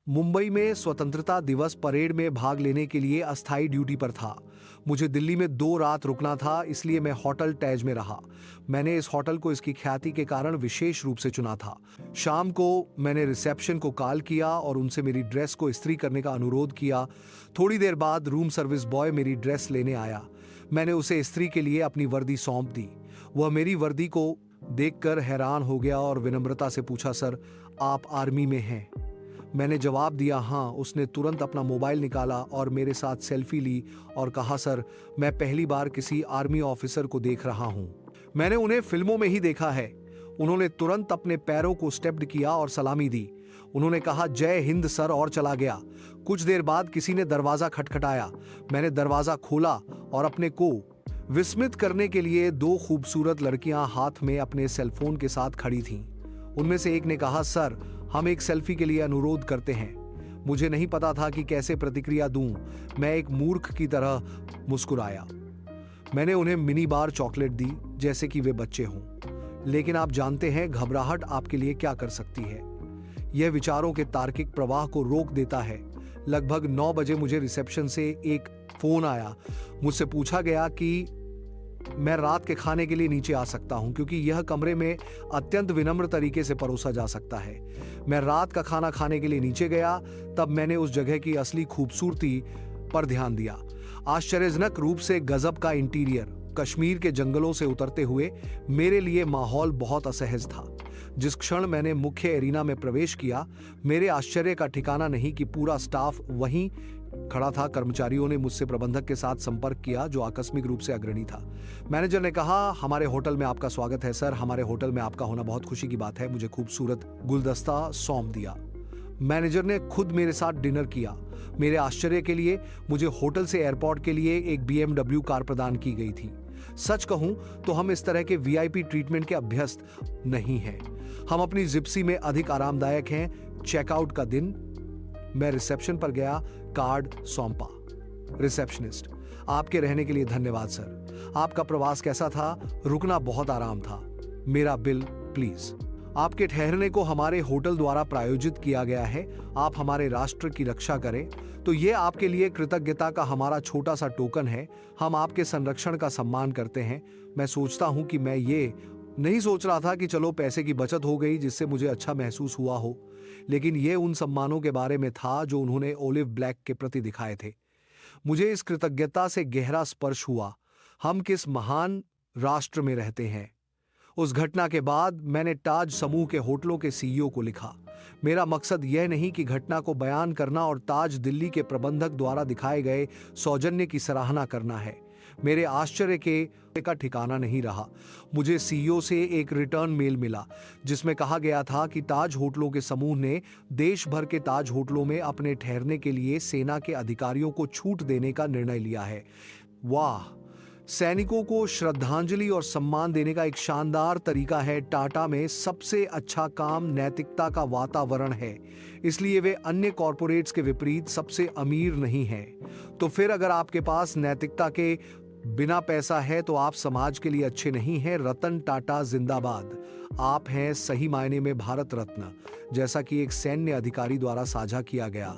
मुंबई में स्वतंत्रता दिवस परेड में भाग लेने के लिए अस्थायी ड्यूटी पर था। मुझे दिल्ली में 2 रात रुकना था, इसलिए मैं होटल टैज में रहा। मैंने इस होटल को इसकी ख्याति के कारण विशेष रूप से चुना था। शाम को मैंने रिसेप्शन को कॉल किया और उनसे मेरी ड्रेस को इस्त्री करने का अनुरोध किया। थोड़ी देर बाद रूम सर्विस बॉय मेरी ड्रेस लेने आया। मैंने उसे इस्त्री के लिए अपनी वर्दी सौंप दी। वह मेरी वर्दी को देखकर हैरान हो गया और विनम्रता से पूछा, सर, आप आर्मी में हैं? मैंने जवाब दिया, हाँ। उसने तुरंत अपना मोबाइल निकाला और मेरे साथ सेल्फी ली और कहा, सर, मैं पहली बार किसी आर्मी ऑफिसर को देख रहा हूं। मैंने उन्हें फिल्मों में ही देखा है। उन्होंने तुरंत अपने पैरों को स्टेप्ड किया और सलामी दी। उन्होंने कहा, जय हिंद सर, और चला गया। कुछ देर बाद किसी ने दरवाजा खटखटाया। मैंने दरवाजा खोला और अपने को विस्मित करने के लिए 2 खूबसूरत लड़कियां हाथ में अपने सेलफोन के साथ खड़ी थीं। उनमें से एक ने कहा, सर, हम एक सेल्फी के लिए अनुरोध करते हैं। मुझे नहीं पता था कि कैसे प्रतिक्रिया दूं। मैं एक मूर्ख की तरह मुस्कुराया। मैंने उन्हें मिनी बार चॉकलेट दी, जैसे कि वे बच्चे हों। लेकिन आप जानते हैं, घबराहट आपके लिए क्या कर सकती है। यह विचारों के तार्किक प्रवाह को रोक देता है। लगभग 9 बजे मुझे रिसेप्शन से एक फोन आया। मुझसे पूछा गया कि मैं रात के खाने के लिए नीचे आ सकता हूं, क्योंकि यह कमरे में अत्यंत विनम्र तरीके से परोसा जा सकता है। मैं रात का खाना खाने के लिए नीचे गया। तब मैंने उस जगह की असली खूबसूरती पर ध्यान दिया। आश्चर्यजनक रूप से गजब का इंटीरियर, कश्मीर के जंगलों से उतरते हुए मेरे लिए माहौल बहुत असहज था। जिस क्षण मैंने मुख्य एरिना में प्रवेश किया, मेरे आश्चर्य का ठिकाना नहीं कि पूरा स्टाफ वहीं खड़ा था। कर्मचारियों ने मुझसे प्रबंधक के साथ संपर्क किया, जो आकस्मिक रूप से अग्रणी था। मैनेजर ने कहा, हमारे होटल में आपका स्वागत है सर, हमारे होटल में आपका होना बहुत खुशी की बात है। मुझे खूबसूरत गुलदस्ता सौंप दिया। मैनेजर ने खुद मेरे साथ डिनर किया। मेरे आश्चर्य के लिए मुझे होटल से एयरपोर्ट के लिए एक BMW कार प्रदान की गई थी। सच कहूं तो हम इस तरह के VIP ट्रीटमेंट के अभ्यस्त नहीं हैं। हम अपनी जिप्सी में अधिक आरामदायक हैं। चेकआउट का दिन, मैं रिसेप्शन पर गया, कार्ड सौंपा। रिसेप्शनिस्ट, आपके रहने के लिए धन्यवाद सर। आपका प्रवास कैसा था? रुकना बहुत आराम था। मेरा बिल प्लीज। आपके ठहरने को हमारे होटल द्वारा प्रायोजित किया गया है। आप हमारे राष्ट्र की रक्षा करें, तो ये आपके लिए कृतज्ञता का हमारा छोटा सा टोकन है। हम आपके संरक्षण का सम्मान करते हैं। मैं सोचता हूं कि मैं ये नहीं सोच रहा था कि चलो पैसे की बचत हो गई, जिससे मुझे अच्छा महसूस हुआ हो, लेकिन ये उन सम्मानों के बारे में था जो उन्होंने ओलिव ब्लैक के प्रति दिखाए थे। मुझे इस कृतज्ञता से गहरा स्पर्श हुआ। हम किस महान राष्ट्र में रहते हैं। उस घटना के बाद मैंने ताज समूह के होटलों के CEO को लिखा। मेरा मकसद यह नहीं कि घटना को बयान करना और ताज दिल्ली के प्रबंधक द्वारा दिखाए गए सौजन्य की सराहना करना है। मेरे आश्चर्य का ठिकाना नहीं रहा। मुझे CEO से एक रिटर्न मेल मिला, जिसमें कहा गया था कि ताज होटलों के समूह ने देश भर के ताज होटलों में अपने ठहरने के लिए सेना के अधिकारियों को छूट देने का निर्णय लिया है। वाह! सैनिकों को श्रद्धांजलि और सम्मान देने का एक शानदार तरीका है। टाटा में सबसे अच्छा काम नैतिकता का वातावरण है, इसलिए वे अन्य कॉरपोरेट्स के विपरीत सबसे अमीर नहीं हैं। तो फिर अगर आपके पास नैतिकता के बिना पैसा है तो आप समाज के लिए अच्छे नहीं हैं। रतन टाटा जिंदाबाद। आप हैं सही मायने में भारत रत्न, जैसा कि एक सैन्य अधिकारी द्वारा साझा किया गया।